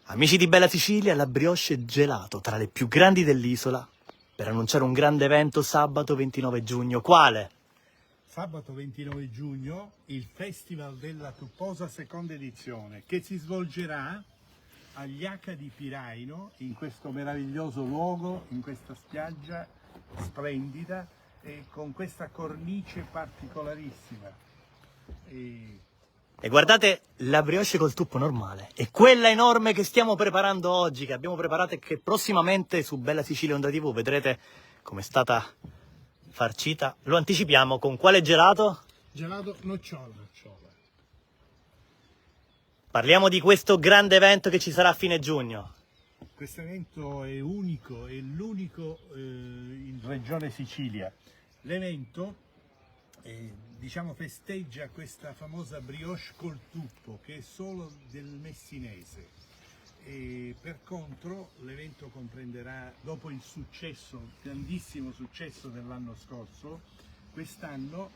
Amici di Bella Sicilia, la brioche gelato, tra le più grandi dell'isola, per annunciare un grande evento sabato 29 giugno. Quale? Sabato 29 giugno il Festival della Tupposa seconda edizione, che si svolgerà agli Jaca di Piraino, in questo meraviglioso luogo, in questa spiaggia splendida e con questa cornice particolarissima. E guardate la brioche col tuppo normale e quella enorme che stiamo preparando oggi, che abbiamo preparato e che prossimamente su Bella Sicilia Onda TV vedrete come è stata farcita. Lo anticipiamo con quale gelato? Gelato nocciola. Parliamo di questo grande evento che ci sarà a fine giugno. Questo evento è unico, è l'unico in Regione Sicilia. L'evento festeggia questa famosa brioche col tuppo che è solo del messinese. E per contro l'evento comprenderà, dopo il grandissimo successo dell'anno scorso, quest'anno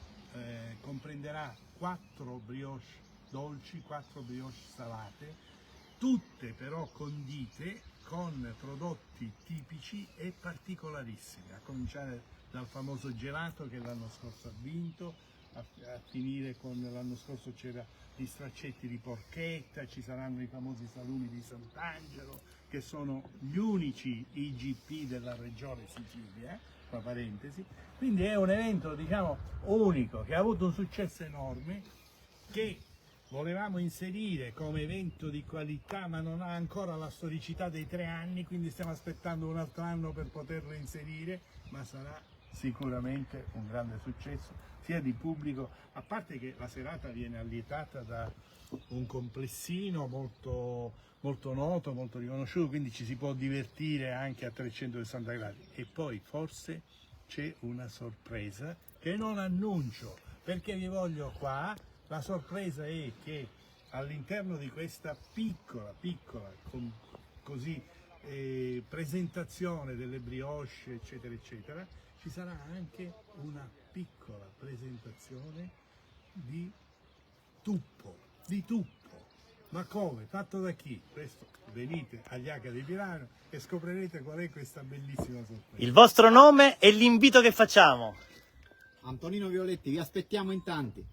comprenderà 4 brioche dolci, 4 brioche salate, tutte però condite con prodotti tipici e particolarissimi, a cominciare dal famoso gelato che l'anno scorso ha vinto, a finire con l'anno scorso c'era gli straccetti di porchetta, ci saranno i famosi salumi di Sant'Angelo che sono gli unici IGP della regione Sicilia, tra parentesi. Quindi è un evento unico che ha avuto un successo enorme, che volevamo inserire come evento di qualità, ma non ha ancora la storicità dei 3 anni, quindi stiamo aspettando un altro anno per poterlo inserire, ma sarà sicuramente un grande successo sia di pubblico, a parte che la serata viene allietata da un complessino molto noto, molto riconosciuto, quindi ci si può divertire anche a 360 gradi. E poi forse c'è una sorpresa che non annuncio perché vi voglio qua. La sorpresa è che all'interno di questa piccola presentazione delle brioche eccetera eccetera ci sarà anche una piccola presentazione di tuppo. Ma come? Fatto da chi? Questo venite agli Jaca di Piraino e scoprirete qual è questa bellissima sorpresa. Il vostro nome e l'invito che facciamo. Antonino Violetti, vi aspettiamo in tanti.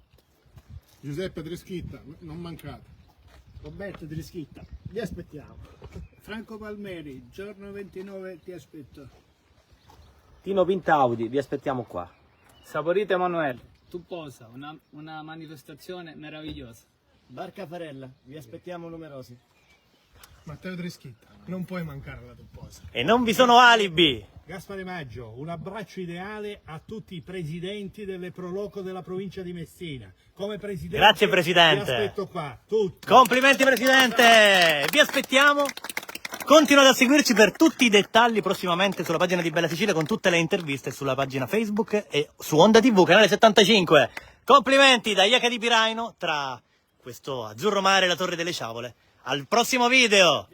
Giuseppe Treschitta, non mancate. Roberto Treschitta, vi aspettiamo. Franco Palmeri, giorno 29 ti aspetto. Tino Pintaudi, vi aspettiamo qua. Saporito Emanuele, Tupposa, una manifestazione meravigliosa. Barca Farella, vi aspettiamo numerosi. Matteo Treschitta, non puoi mancare alla Tupposa. E non vi sono alibi. Gaspare Maggio, un abbraccio ideale a tutti i presidenti delle Proloco della provincia di Messina. Come presidente, Grazie Presidente. Vi aspetto qua, tutti. Complimenti Presidente. Vi aspettiamo. Continuate a seguirci per tutti i dettagli prossimamente sulla pagina di Bella Sicilia, con tutte le interviste sulla pagina Facebook e su Onda TV, canale 75. Complimenti da Jaca di Piraino, tra questo azzurro mare e la Torre delle Ciavole. Al prossimo video!